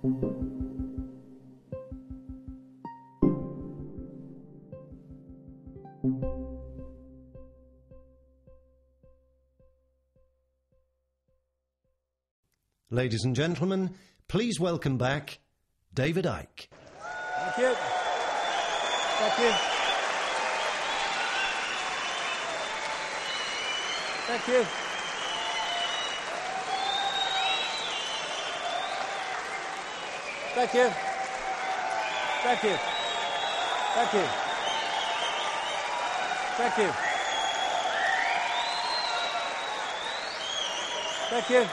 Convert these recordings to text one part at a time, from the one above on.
Ladies and gentlemen, please welcome back David Icke. Thank you. Thank you. Thank you. Thank you. Thank you. Thank you. Thank you. Thank you.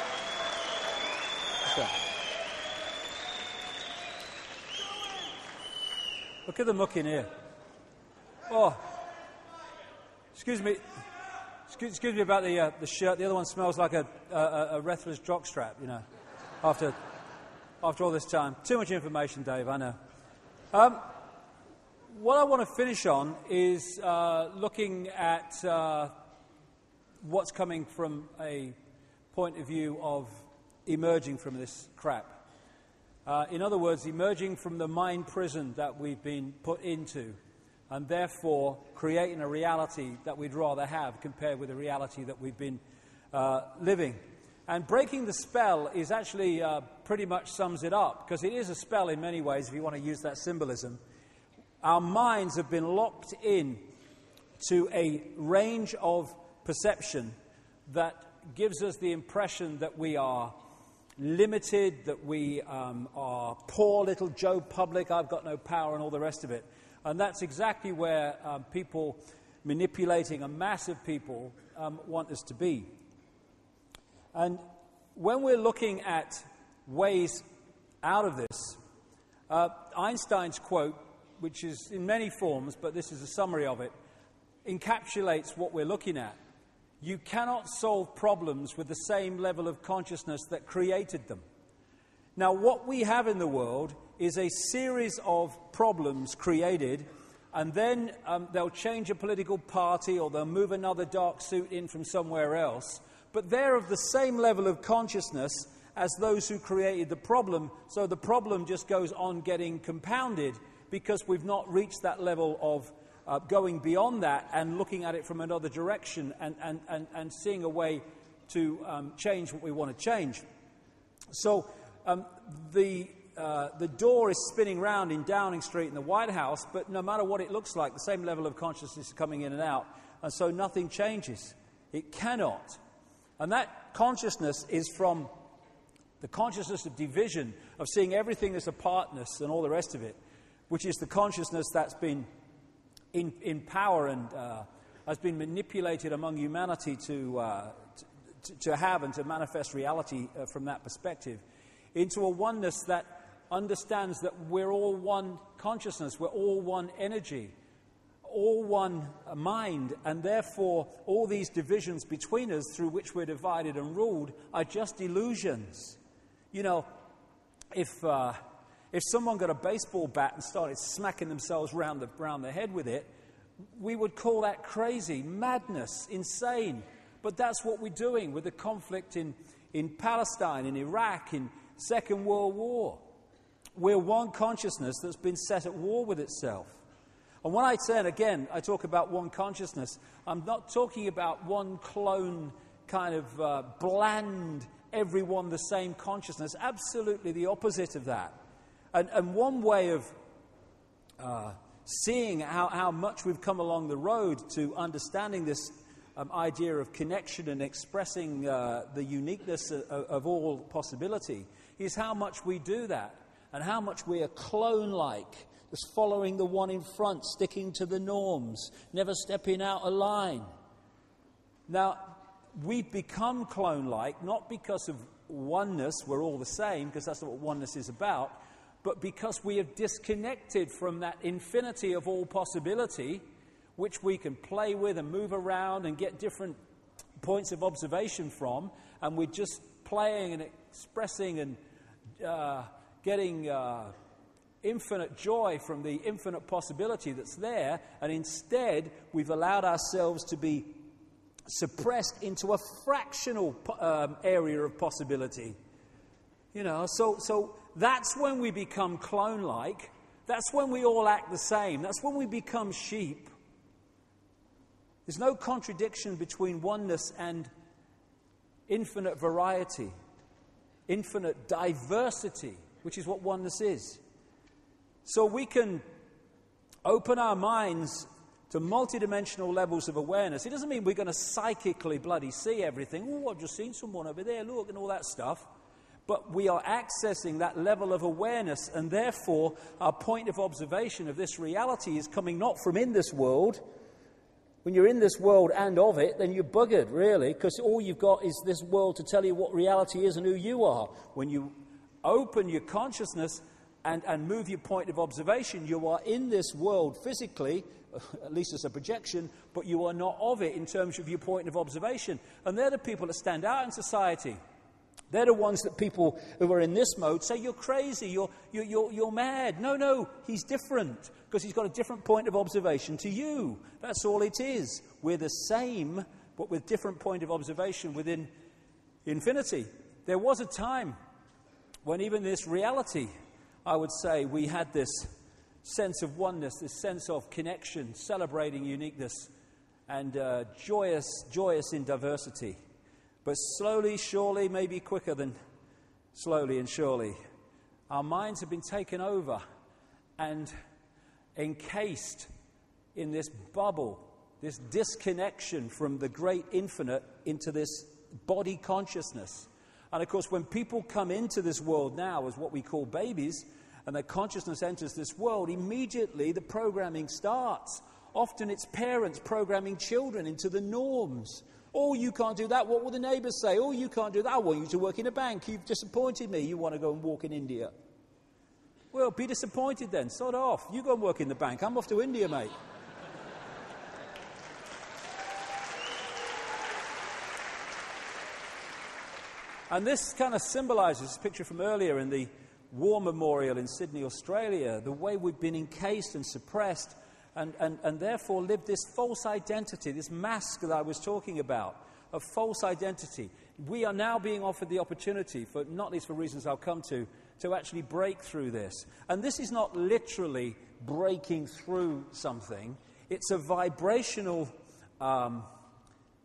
Look at the muck in here. Oh, excuse me. Excuse me about the shirt. The other one smells like a Wrestler's jockstrap, you know. After all this time, too much information, Dave. I know. What I want to finish on is looking at what's coming from a point of view of emerging from this crap. In other words, emerging from the mind prison that we've been put into, and therefore creating a reality that we'd rather have compared with the reality that we've been living. And breaking the spell is actually pretty much sums it up, because it is a spell in many ways, if you want to use that symbolism. Our minds have been locked in to a range of perception that gives us the impression that we are limited, that we are poor little Joe Public, I've got no power, and all the rest of it. And that's exactly where people manipulating a mass of people want us to be. And when we're looking at ways out of this, Einstein's quote, which is in many forms, but this is a summary of it, encapsulates what we're looking at. You cannot solve problems with the same level of consciousness that created them. Now, what we have in the world is a series of problems created, and then they'll change a political party or they'll move another dark suit in from somewhere else, but they're of the same level of consciousness as those who created the problem, so the problem just goes on getting compounded because we've not reached that level of going beyond that and looking at it from another direction and seeing a way to change what we want to change. So the door is spinning round in Downing Street in the White House, but no matter what it looks like, the same level of consciousness is coming in and out, and so nothing changes. It cannot. And that consciousness is from the consciousness of division, of seeing everything as a partness and all the rest of it, which is the consciousness that's been in power and has been manipulated among humanity to have and to manifest reality from that perspective, into a oneness that understands that we're all one consciousness, we're all one energy, all one mind, and therefore all these divisions between us through which we're divided and ruled are just illusions. You know, if someone got a baseball bat and started smacking themselves round the head with it, we would call that crazy, madness, insane. But that's what we're doing with the conflict in Palestine, in Iraq, in Second World War. We're one consciousness that's been set at war with itself. And when I say, and again, I talk about one consciousness, I'm not talking about one clone kind of bland, everyone the same consciousness. Absolutely the opposite of that. And one way of seeing how much we've come along the road to understanding this idea of connection and expressing the uniqueness of all possibility is how much we do that, and how much we are clone-like, just following the one in front, sticking to the norms, never stepping out of line. Now, we've become clone-like, not because of oneness, we're all the same, because that's not what oneness is about, but because we have disconnected from that infinity of all possibility, which we can play with and move around and get different points of observation from, and we're just playing and expressing and getting infinite joy from the infinite possibility that's there, and instead we've allowed ourselves to be suppressed into a fractional area of possibility. So that's when we become clone-like. That's when we all act the same. That's when we become sheep. There's no contradiction between oneness and infinite variety, infinite diversity, which is what oneness is. So we can open our minds to multidimensional levels of awareness. It doesn't mean we're going to psychically bloody see everything. Oh, I've just seen someone over there, look, and all that stuff. But we are accessing that level of awareness, and therefore our point of observation of this reality is coming not from in this world. When you're in this world and of it, then you're buggered, really, because all you've got is this world to tell you what reality is and who you are. When you open your consciousness and move your point of observation, you are in this world physically, at least as a projection, but you are not of it in terms of your point of observation. And they're the people that stand out in society. They're the ones that people who are in this mode say, you're crazy, you're mad. No, he's different, because he's got a different point of observation to you. That's all it is. We're the same, but with different point of observation within infinity. There was a time when even this reality, I would say, we had this sense of oneness, this sense of connection, celebrating uniqueness, and joyous in diversity. But slowly, surely, maybe quicker than slowly and surely, our minds have been taken over and encased in this bubble, this disconnection from the great infinite into this body consciousness. And of course, when people come into this world now as what we call babies, and their consciousness enters this world, immediately the programming starts. Often it's parents programming children into the norms. Oh, you can't do that. What will the neighbours say? Oh, you can't do that. I want you to work in a bank. You've disappointed me. You want to go and walk in India. Well, be disappointed then. Sod off. You go and work in the bank. I'm off to India, mate. And this kind of symbolises this picture from earlier in the War Memorial in Sydney, Australia, the way we've been encased and suppressed and therefore lived this false identity, this mask that I was talking about, of false identity. We are now being offered the opportunity, for not least for reasons I'll come to actually break through this. And this is not literally breaking through something. It's a vibrational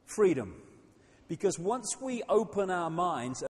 freedom. Because once we open our minds